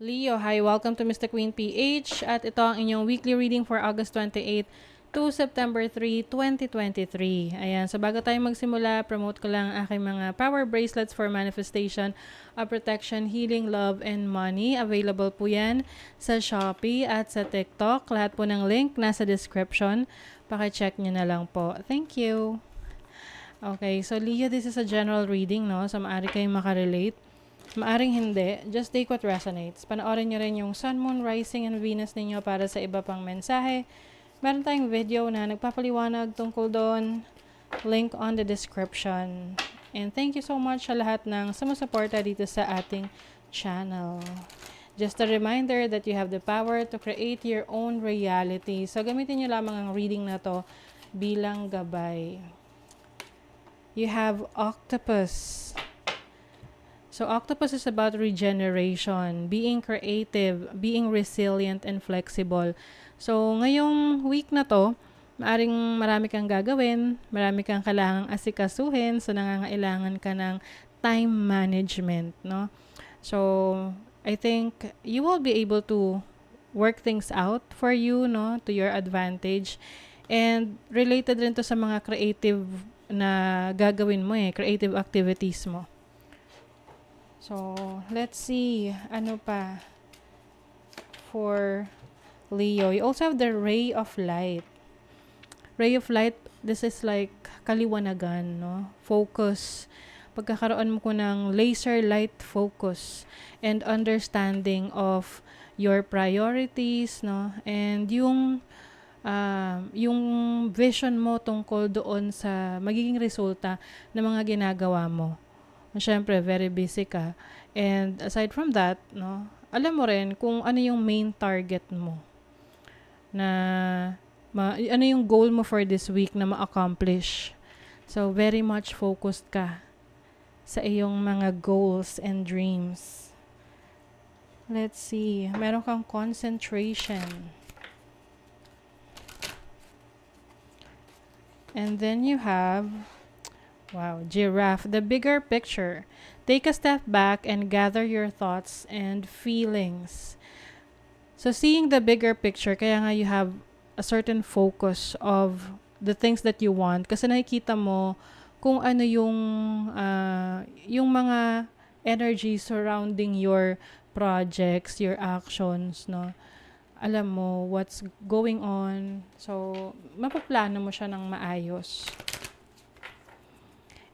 Leo, hi, welcome to Mr. Queen PH at ito ang inyong weekly reading for August 28 to September 3, 2023. Ayan, so bago tayo magsimula, promote ko lang ang aking mga power bracelets for manifestation of protection, healing, love, and money. Available po yan sa Shopee at sa TikTok. Lahat po ng link nasa description. Paki-check nyo na lang po. Thank you. Okay, so Leo, this is a general reading, no? So maaari kayong makarelate. Maaring hindi. Just take what resonates. Panoorin nyo rin yung Sun, Moon, Rising, and Venus ninyo para sa iba pang mensahe. Meron tayong video na nagpapaliwanag tungkol doon. Link on the description. And thank you so much sa lahat ng sumusuporta dito sa ating channel. Just a reminder that you have the power to create your own reality. So gamitin nyo lamang ang reading na to bilang gabay. You have Octopus. So octopus is about regeneration, being creative, being resilient and flexible. So ngayong week na to, maaring marami kang gagawin, marami kang kailangang asikasuhin, so nangangailangan ka ng time management, no? So I think you will be able to work things out for you, no, to your advantage. And related rin to sa mga creative na gagawin mo creative activities mo. So, let's see. Ano pa for Leo? You also have the ray of light. Ray of light, this is like kaliwanagan, no? Focus. Pagkakaroon mo ko ng laser light focus and understanding of your priorities, no? And yung vision mo tungkol doon sa magiging resulta ng mga ginagawa mo. Siyempre, very busy ka. And aside from that, no, alam mo rin kung ano yung main target mo. Na, ano yung goal mo for this week na ma-accomplish. So, very much focused ka sa iyong mga goals and dreams. Let's see. Meron kang concentration. And then you have wow, giraffe, the bigger picture. Take a step back and gather your thoughts and feelings. So seeing the bigger picture, kaya nga you have a certain focus of the things that you want kasi nakikita mo kung ano yung mga energy surrounding your projects, your actions, no? Alam mo what's going on. So, mapaplano mo siya ng maayos.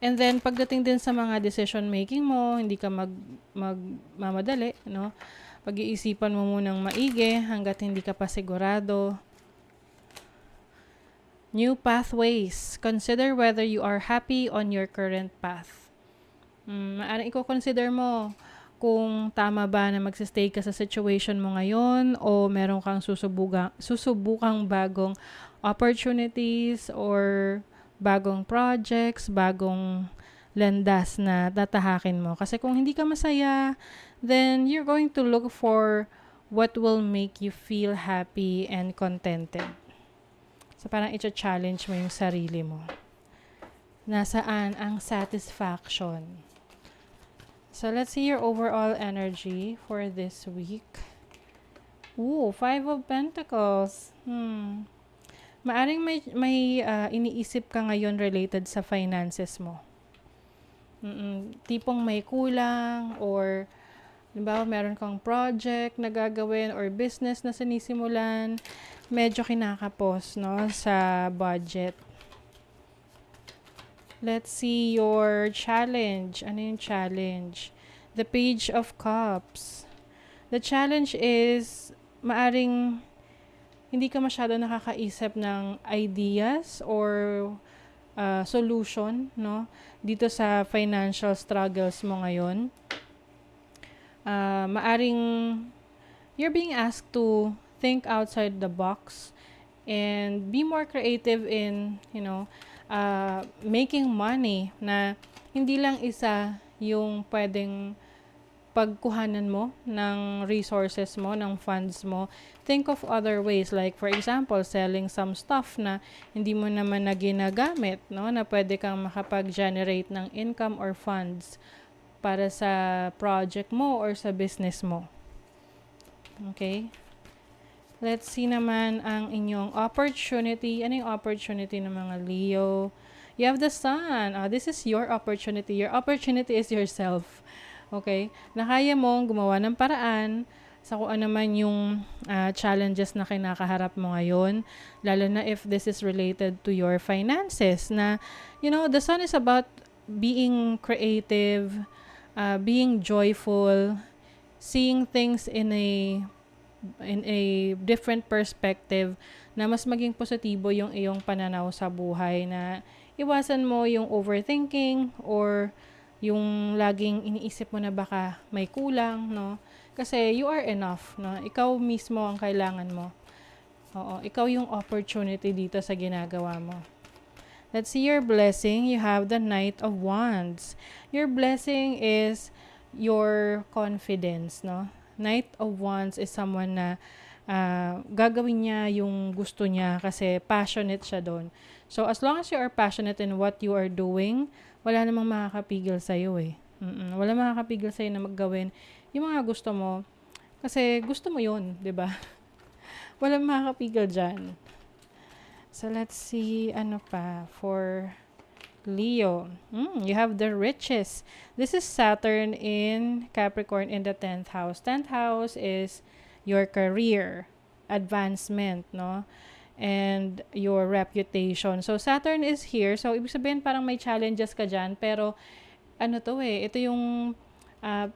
And then, pagdating din sa mga decision making mo, hindi ka magmamadali, no? Pag-iisipan mo munang maigi hanggat hindi ka pa sigurado. New pathways. Consider whether you are happy on your current path. Maaaring i-consider mo kung tama ba na magsistay ka sa situation mo ngayon o meron kang susubukang bagong opportunities or bagong projects, bagong landas na tatahakin mo. Kasi kung hindi ka masaya, then you're going to look for what will make you feel happy and contented. So parang i-challenge mo yung sarili mo. Nasaan ang satisfaction? So let's see your overall energy for this week. Ooh, 5 of Pentacles. Maaring may iniisip ka ngayon related sa finances mo. Tipong may kulang or halimbawa meron kang project na gagawin or business na sinisimulan, medyo kinakapos, no, sa budget. Let's see your challenge. Ano yung challenge? The Page of Cups. The challenge is maaring hindi ka masyado nakakaisip ng ideas or solution, no, dito sa financial struggles mo ngayon. Maaring you're being asked to think outside the box and be more creative in, making money na hindi lang isa yung pwedeng pagkuhanan mo ng resources mo, ng funds mo. Think of other ways, like for example, selling some stuff na hindi mo naman na ginagamit, no? Na pwede kang makapag-generate ng income or funds para sa project mo or sa business mo. Okay? Let's see naman ang inyong opportunity. Ano yung opportunity ng mga Leo? You have the sun. This is your opportunity. Your opportunity is yourself. Okay? Na kaya mong gumawa ng paraan sa kung ano man yung challenges na kinakaharap mo ngayon. Lalo na if this is related to your finances. Na, the sun is about being creative, being joyful, seeing things in a different perspective na mas maging positibo yung iyong pananaw sa buhay, na iwasan mo yung overthinking or yung laging iniisip mo na baka may kulang, no? Kasi you are enough, no? Ikaw mismo ang kailangan mo. Oo, ikaw yung opportunity dito sa ginagawa mo. Let's see your blessing. You have the Knight of Wands. Your blessing is your confidence, no? Knight of Wands is someone na gagawin niya yung gusto niya kasi passionate siya doon. So, as long as you are passionate in what you are doing, wala namang makakapigil sa'yo eh. Wala makakapigil sa'yo na maggawin yung mga gusto mo. Kasi gusto mo yun, di ba? Walang makakapigil dyan. So, let's see, ano pa, for Leo. You have the riches. This is Saturn in Capricorn in the 10th house. 10th house is your career, advancement, no? And your reputation. So, Saturn is here. So, ibig sabihin parang may challenges ka dyan. Pero, ito yung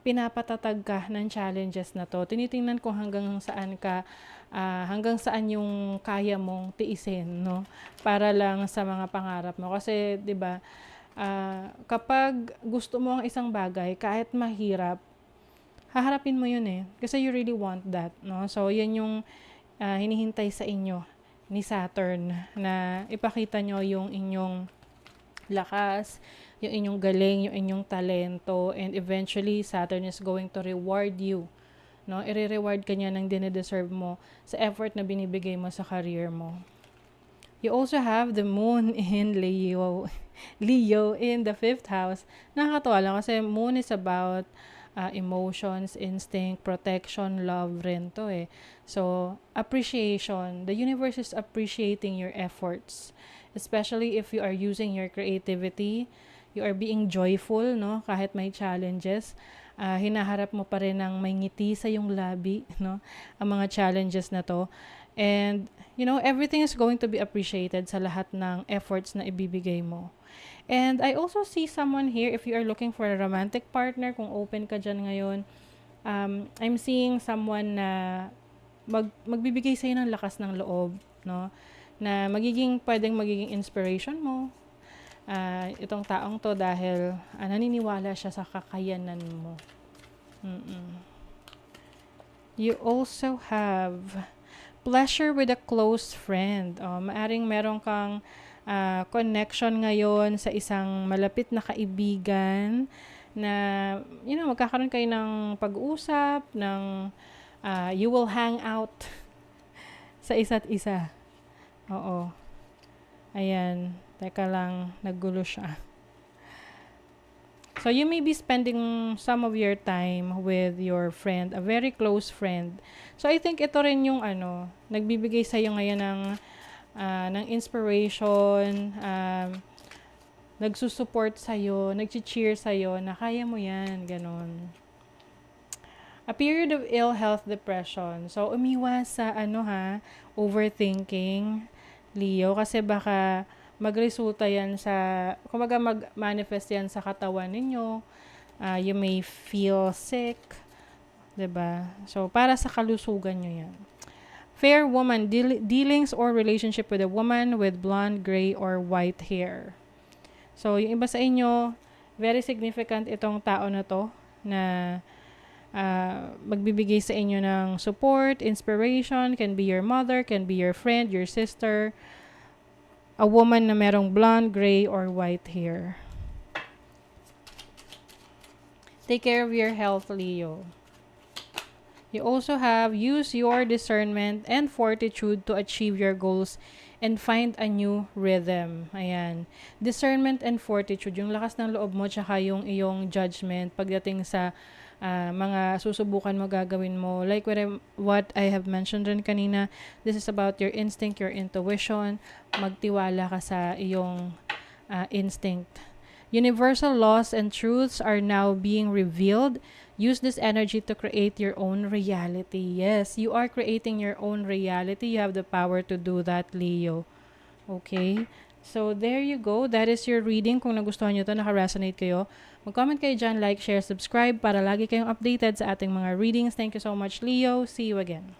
pinapatatag ka ng challenges na to. Tinitingnan ko hanggang saan yung kaya mong tiisin, no? Para lang sa mga pangarap mo. Kasi, 'di ba, kapag gusto mo ang isang bagay, kahit mahirap, haharapin mo 'yun eh. Kasi you really want that, no? So, 'yan yung hinihintay sa inyo ni Saturn, na ipakita nyo yung inyong lakas, yung inyong galing, yung inyong talento, and eventually Saturn is going to reward you, no? I-reward ka niya ng dine-deserve mo sa effort na binibigay mo sa career mo. You also have the moon in Leo. Leo in the 5th house. Nakakatawa lang kasi moon is about emotions, instinct, protection, love rin to eh. So, appreciation. The universe is appreciating your efforts. Especially if you are using your creativity, you are being joyful, no? Kahit may challenges, hinaharap mo pa rin ng may ngiti sa yung labi, no? Ang mga challenges na to. And, everything is going to be appreciated sa lahat ng efforts na ibibigay mo. And I also see someone here, if you are looking for a romantic partner, kung open ka dyan ngayon, I'm seeing someone na magbibigay sa'yo ng lakas ng loob, no? Na pwedeng magiging inspiration mo, itong taong to, dahil naniniwala siya sa kakayanan mo. You also have pleasure with a close friend. Maaring meron kang connection ngayon sa isang malapit na kaibigan na, magkakaroon kayo ng pag-uusap, you will hang out sa isa't isa. Oo. Ayan. Teka lang, naggulo siya. So, you may be spending some of your time with your friend, a very close friend. So, I think ito rin yung nagbibigay sa'yo ngayon ng inspiration, nagsusupport sa'yo, nag-cheer sa'yo na kaya mo yan, ganon. A period of ill health, depression. So, umiwas sa overthinking, Leo, kasi baka magresulta yan kumbaga mag-manifest yan sa katawan ninyo. You may feel sick, 'di ba? So, para sa kalusugan nyo yan. Fair woman, dealings or relationship with a woman with blonde, gray, or white hair. So, yung iba sa inyo, very significant itong tao na to, na magbibigay sa inyo ng support, inspiration, can be your mother, can be your friend, your sister, a woman na merong blonde, gray, or white hair. Take care of your health, Leo. You also have use your discernment and fortitude to achieve your goals and find a new rhythm. Ayan. Discernment and fortitude, yung lakas ng loob mo tsaka yung iyong judgment pagdating sa mga susubukan mo, gagawin mo. Like what I have mentioned rin kanina, this is about your instinct, your intuition. Magtiwala ka sa iyong instinct. Universal laws and truths are now being revealed. Use this energy to create your own reality. Yes, you are creating your own reality. You have the power to do that, Leo. Okay? So, there you go. That is your reading. Kung nagustuhan nyo to, naka-resonate kayo, mag-comment kayo dyan, like, share, subscribe para lagi kayong updated sa ating mga readings. Thank you so much, Leo. See you again.